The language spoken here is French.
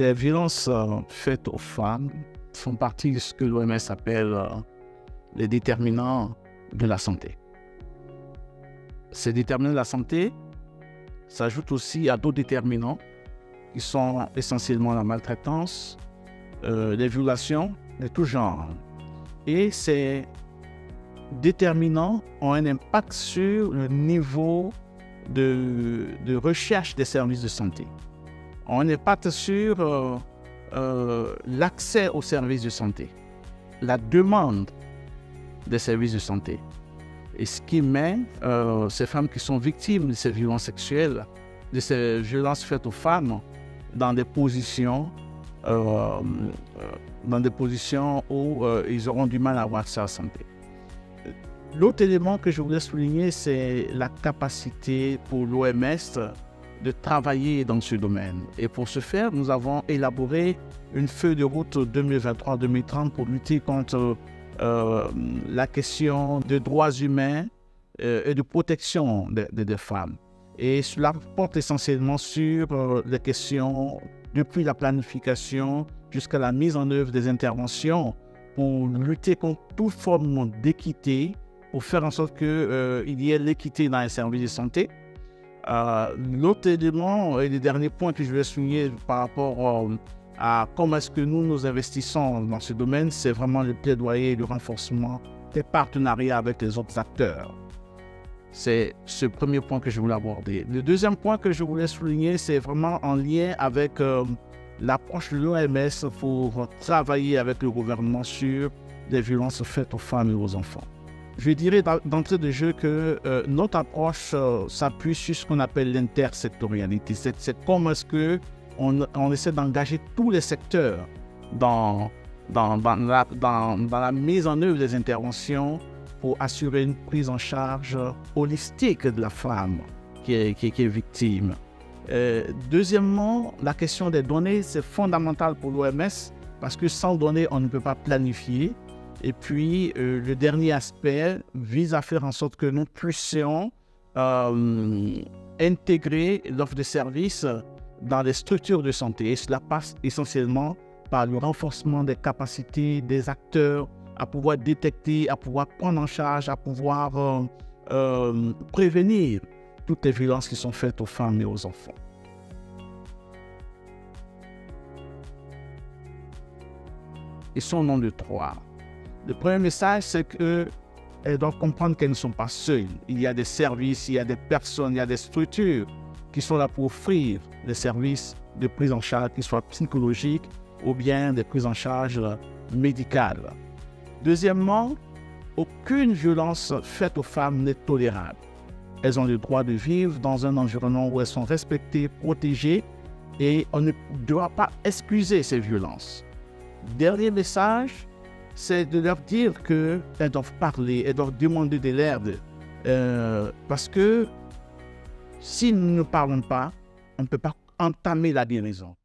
Les violences faites aux femmes font partie de ce que l'OMS appelle les déterminants de la santé. Ces déterminants de la santé s'ajoutent aussi à d'autres déterminants qui sont essentiellement la maltraitance, les violations de tout genre. Et ces déterminants ont un impact sur le niveau de recherche des services de santé. Ont un impact sur l'accès aux services de santé, la demande des services de santé. Et ce qui met ces femmes qui sont victimes de ces violences sexuelles, de ces violences faites aux femmes, dans des positions où ils auront du mal à avoir accès à la santé. L'autre élément que je voulais souligner, c'est la capacité pour l'OMS de travailler dans ce domaine. Et pour ce faire, nous avons élaboré une feuille de route 2023-2030 pour lutter contre la question des droits humains et de protection des femmes. Et cela porte essentiellement sur les questions depuis la planification jusqu'à la mise en œuvre des interventions pour lutter contre toute forme d'équité, pour faire en sorte qu'il y ait l'équité dans les services de santé. L'autre élément et le dernier point que je vais souligner par rapport à comment est-ce que nous investissons dans ce domaine, c'est vraiment le plaidoyer et le renforcement des partenariats avec les autres acteurs. C'est ce premier point que je voulais aborder. Le deuxième point que je voulais souligner, c'est vraiment en lien avec l'approche de l'OMS pour travailler avec le gouvernement sur les violences faites aux femmes et aux enfants. Je dirais d'entrée de jeu que notre approche s'appuie sur ce qu'on appelle l'intersectorialité. C'est comment est-ce qu'on essaie d'engager tous les secteurs dans la mise en œuvre des interventions pour assurer une prise en charge holistique de la femme qui est victime. Deuxièmement, la question des données, c'est fondamental pour l'OMS parce que sans données, on ne peut pas planifier. Et puis, le dernier aspect vise à faire en sorte que nous puissions intégrer l'offre de services dans les structures de santé. Et cela passe essentiellement par le renforcement des capacités des acteurs à pouvoir détecter, à pouvoir prendre en charge, à pouvoir prévenir toutes les violences qui sont faites aux femmes et aux enfants. Ils sont au nombre de 3. Le premier message, c'est qu'elles doivent comprendre qu'elles ne sont pas seules. Il y a des services, il y a des personnes, il y a des structures qui sont là pour offrir des services de prise en charge, qu'ils soient psychologiques ou bien des prises en charge médicales. Deuxièmement, aucune violence faite aux femmes n'est tolérable. Elles ont le droit de vivre dans un environnement où elles sont respectées, protégées et on ne doit pas excuser ces violences. Dernier message, c'est de leur dire qu'elles doivent parler, elles doivent demander de l'aide. Parce que si nous ne parlons pas, on ne peut pas entamer la guérison.